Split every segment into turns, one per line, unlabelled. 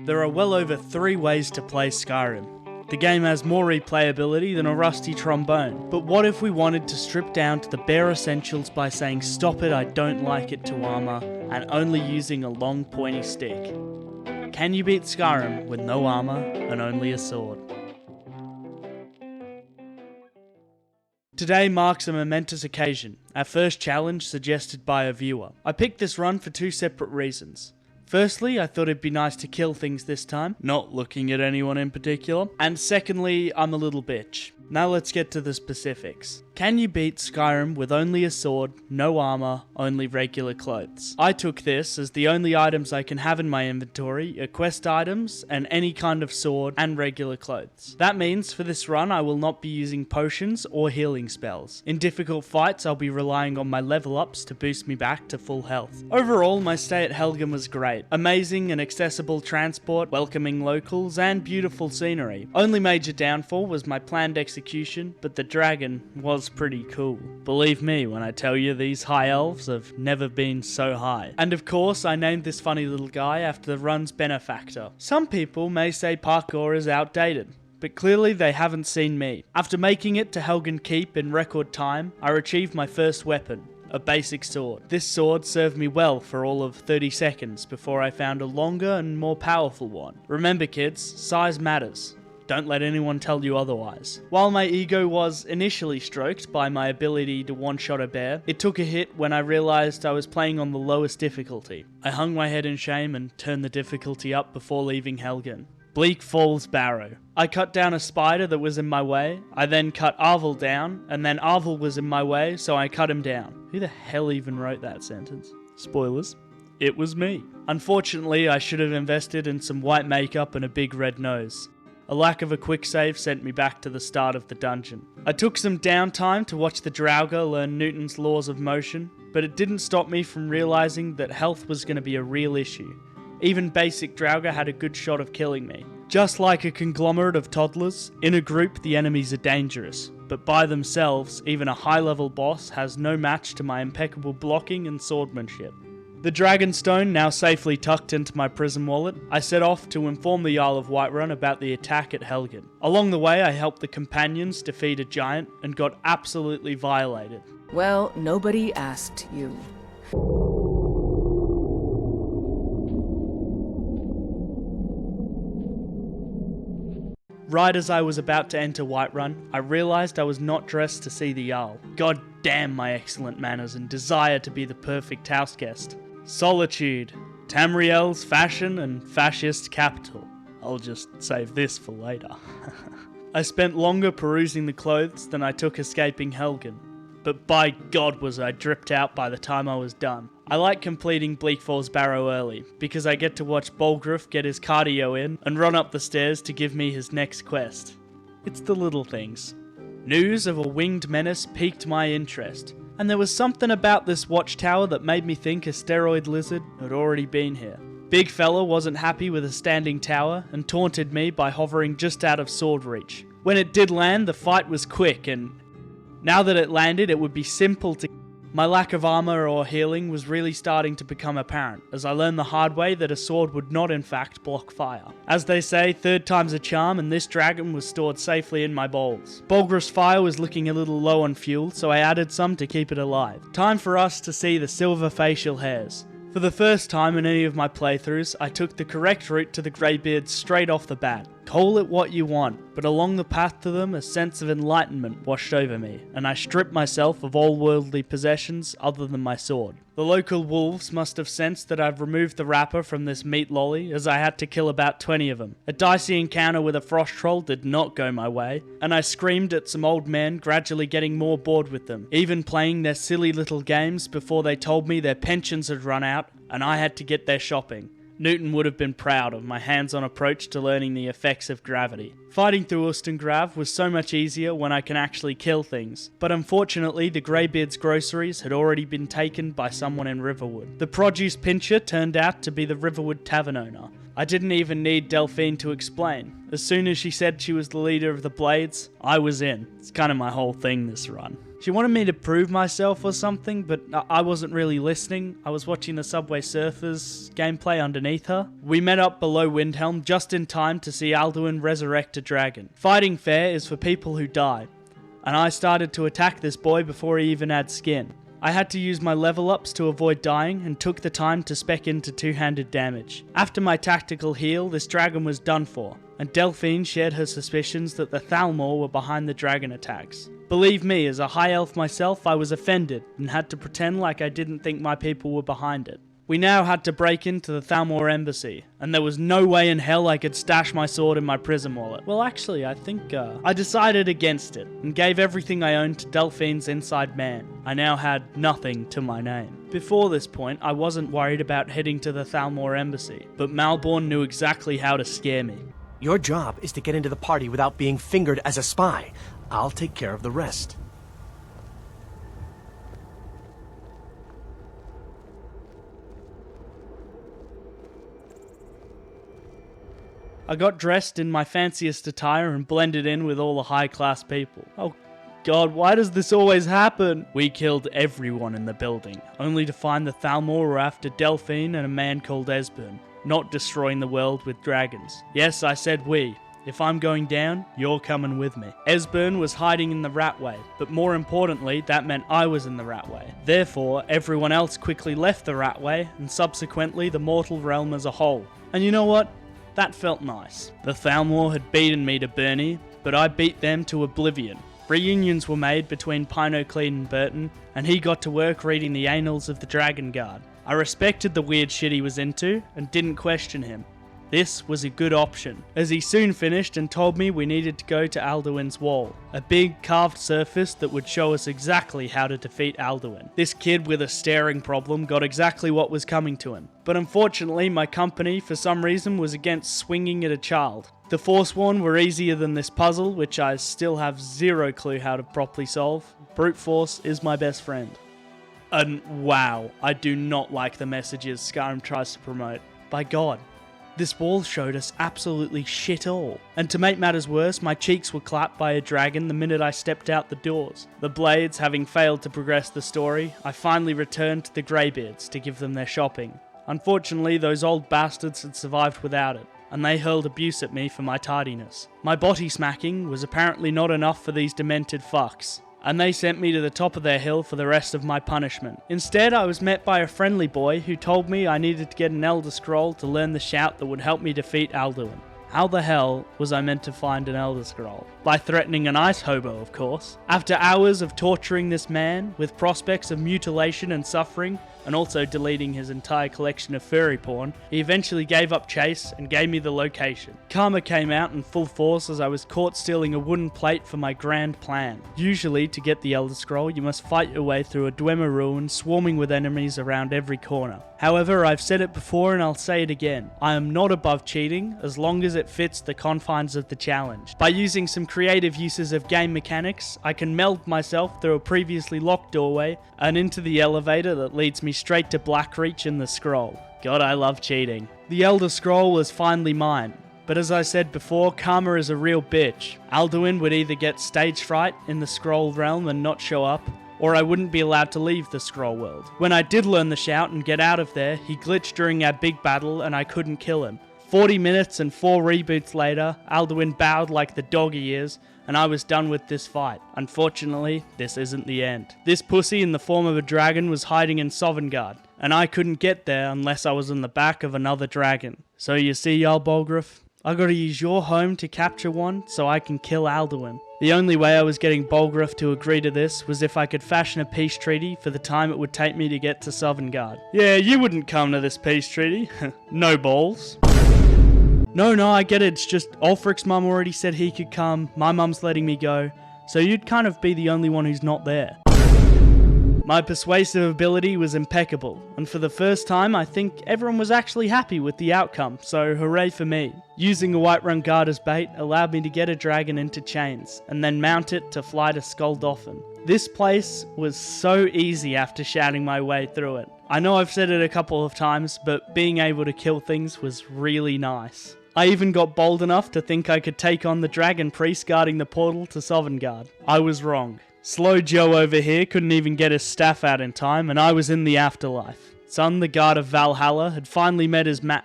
There are well over 3 ways to play Skyrim. The game has more replayability than a rusty trombone, but what if we wanted to strip down to the bare essentials by saying "stop it, I don't like it" to armor, and only using a long pointy stick? Can you beat Skyrim with no armor and only a sword? Today marks a momentous occasion, our first challenge suggested by a viewer. I picked this run for 2 separate reasons. Firstly, I thought it'd be nice to kill things this time, not looking at anyone in particular. And secondly, I'm a little bitch. Now let's get to the specifics. Can you beat Skyrim with only a sword, no armor, only regular clothes? I took this as the only items I can have in my inventory are quest items and any kind of sword and regular clothes. That means for this run I will not be using potions or healing spells. In difficult fights I'll be relying on my level ups to boost me back to full health. Overall, my stay at Helgen was great. Amazing and accessible transport, welcoming locals, and beautiful scenery. Only major downfall was my planned execution, but the dragon was pretty cool. Believe me when I tell you these high elves have never been so high. And of course I named this funny little guy after the run's benefactor. Some people may say parkour is outdated, but clearly they haven't seen me. After making it to Helgen Keep in record time, I retrieved my first weapon, a basic sword. This sword served me well for all of 30 seconds before I found a longer and more powerful one. Remember kids, size matters. Don't let anyone tell you otherwise. While my ego was initially stroked by my ability to one-shot a bear, it took a hit when I realized I was playing on the lowest difficulty. I hung my head in shame and turned the difficulty up before leaving Helgen. Bleak Falls Barrow. I cut down a spider that was in my way, I then cut Arvel down, and then Arvel was in my way, so I cut him down. Who the hell even wrote that sentence? Spoilers. It was me. Unfortunately, I should have invested in some white makeup and a big red nose. A lack of a quick save sent me back to the start of the dungeon. I took some downtime to watch the Draugr learn Newton's laws of motion, but it didn't stop me from realizing that health was going to be a real issue. Even basic Draugr had a good shot of killing me. Just like a conglomerate of toddlers, in a group the enemies are dangerous, but by themselves, even a high-level boss has no match to my impeccable blocking and swordsmanship. The Dragonstone now safely tucked into my prison wallet, I set off to inform the Jarl of Whiterun about the attack at Helgen. Along the way I helped the companions defeat a giant and got absolutely violated.
Well, nobody asked you.
Right as I was about to enter Whiterun, I realised I was not dressed to see the Jarl. God damn my excellent manners and desire to be the perfect houseguest. Solitude, Tamriel's fashion and fascist capital. I'll just save this for later. I spent longer perusing the clothes than I took escaping Helgen, but by God was I dripped out by the time I was done. I like completing Bleak Falls Barrow early, because I get to watch Bolgruf get his cardio in and run up the stairs to give me his next quest. It's the little things. News of a winged menace piqued my interest, and there was something about this watchtower that made me think a steroid lizard had already been here. Big fella wasn't happy with a standing tower and taunted me by hovering just out of sword reach. When it did land, the fight was quick, and now that it landed, it would be simple to... My lack of armor or healing was really starting to become apparent, as I learned the hard way that a sword would not in fact block fire. As they say, third time's a charm, and this dragon was stored safely in my bowls. Bolgruf's fire was looking a little low on fuel, so I added some to keep it alive. Time for us to see the silver facial hairs. For the first time in any of my playthroughs, I took the correct route to the Greybeards straight off the bat. Call it what you want, but along the path to them a sense of enlightenment washed over me, and I stripped myself of all worldly possessions other than my sword. The local wolves must have sensed that I've removed the wrapper from this meat lolly, as I had to kill about 20 of them. A dicey encounter with a frost troll did not go my way, and I screamed at some old men, gradually getting more bored with them, even playing their silly little games before they told me their pensions had run out and I had to get their shopping. Newton would have been proud of my hands-on approach to learning the effects of gravity. Fighting through Ustengrav was so much easier when I can actually kill things, but unfortunately the Greybeard's groceries had already been taken by someone in Riverwood. The produce pincher turned out to be the Riverwood tavern owner. I didn't even need Delphine to explain. As soon as she said she was the leader of the Blades, I was in. It's kind of my whole thing this run. She wanted me to prove myself or something, but I wasn't really listening. I was watching the Subway Surfers gameplay underneath her. We met up below Windhelm just in time to see Alduin resurrect a dragon. Fighting fair is for people who die, and I started to attack this boy before he even had skin. I had to use my level ups to avoid dying and took the time to spec into two-handed damage. After my tactical heal, this dragon was done for, and Delphine shared her suspicions that the Thalmor were behind the dragon attacks. Believe me, as a high elf myself, I was offended and had to pretend like I didn't think my people were behind it. We now had to break into the Thalmor embassy, and there was no way in hell I could stash my sword in my prison wallet. Well, actually, I think I decided against it and gave everything I owned to Delphine's inside man. I now had nothing to my name. Before this point, I wasn't worried about heading to the Thalmor embassy, but Malborn knew exactly how to scare me.
Your job is to get into the party without being fingered as a spy. I'll take care of the rest.
I got dressed in my fanciest attire and blended in with all the high-class people. Oh god, why does this always happen? We killed everyone in the building, only to find the Thalmor were after Delphine and a man called Esbern, not destroying the world with dragons. Yes, I said we. If I'm going down, you're coming with me. Esbern was hiding in the Ratway, but more importantly, that meant I was in the Ratway. Therefore, everyone else quickly left the Ratway, and subsequently the mortal realm as a whole. And you know what? That felt nice. The Thalmor had beaten me to Bernie, but I beat them to oblivion. Reunions were made between Pinoclean and Burton, and he got to work reading the annals of the Dragon Guard. I respected the weird shit he was into, and didn't question him. This was a good option, as he soon finished and told me we needed to go to Alduin's wall, a big carved surface that would show us exactly how to defeat Alduin. This kid with a staring problem got exactly what was coming to him, but unfortunately my company for some reason was against swinging at a child. The Forsworn were easier than this puzzle, which I still have zero clue how to properly solve. Brute force is my best friend. And wow, I do not like the messages Skyrim tries to promote. By God. This wall showed us absolutely shit all. And to make matters worse, my cheeks were clapped by a dragon the minute I stepped out the doors. The Blades having failed to progress the story, I finally returned to the Greybeards to give them their shopping. Unfortunately, those old bastards had survived without it, and they hurled abuse at me for my tardiness. My body smacking was apparently not enough for these demented fucks, and they sent me to the top of their hill for the rest of my punishment. Instead, I was met by a friendly boy who told me I needed to get an Elder Scroll to learn the shout that would help me defeat Alduin. How the hell was I meant to find an Elder Scroll? By threatening an ice hobo, of course. After hours of torturing this man, with prospects of mutilation and suffering, and also deleting his entire collection of furry porn, he eventually gave up chase and gave me the location. Karma came out in full force as I was caught stealing a wooden plate for my grand plan. Usually, to get the Elder Scroll, you must fight your way through a Dwemer ruin swarming with enemies around every corner. However, I've said it before and I'll say it again. I am not above cheating, as long as it fits the confines of the challenge. By using some creative uses of game mechanics, I can meld myself through a previously locked doorway and into the elevator that leads me straight to Blackreach and the scroll. God, I love cheating. The Elder Scroll was finally mine, but as I said before, karma is a real bitch. Alduin would either get stage fright in the scroll realm and not show up, or I wouldn't be allowed to leave the scroll world. When I did learn the shout and get out of there, he glitched during our big battle and I couldn't kill him. 40 minutes and 4 reboots later, Alduin bowed like the dog he is, and I was done with this fight. Unfortunately, this isn't the end. This pussy in the form of a dragon was hiding in Sovngarde, and I couldn't get there unless I was on the back of another dragon. So you see, Jarl Bolgraf, I gotta use your home to capture one so I can kill Alduin. The only way I was getting Bolgraf to agree to this was if I could fashion a peace treaty for the time it would take me to get to Sovngarde. Yeah, you wouldn't come to this peace treaty. No balls. No, I get it, it's just Ulfric's mum already said he could come, my mum's letting me go, so you'd kind of be the only one who's not there. My persuasive ability was impeccable, and for the first time I think everyone was actually happy with the outcome, so hooray for me. Using a Whiterun guard as bait allowed me to get a dragon into chains, and then mount it to fly to Skuldofn. This place was so easy after shouting my way through it. I know I've said it a couple of times, but being able to kill things was really nice. I even got bold enough to think I could take on the dragon priest guarding the portal to Sovngarde. I was wrong. Slow Joe over here couldn't even get his staff out in time, and I was in the afterlife. Son, the guard of Valhalla, had finally met his match,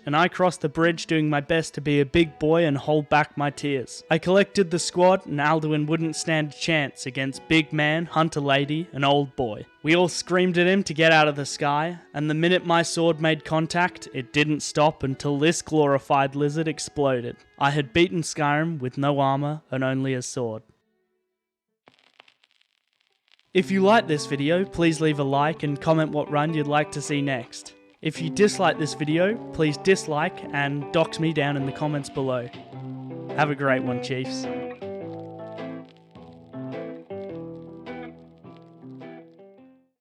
and I crossed the bridge doing my best to be a big boy and hold back my tears. I collected the squad, and Alduin wouldn't stand a chance against Big Man, Hunter Lady, and Old Boy. We all screamed at him to get out of the sky, and the minute my sword made contact, it didn't stop until this glorified lizard exploded. I had beaten Skyrim with no armor and only a sword. If you like this video, please leave a like and comment what run you'd like to see next. If you dislike this video, please dislike and dox me down in the comments below. Have a great one, Chiefs.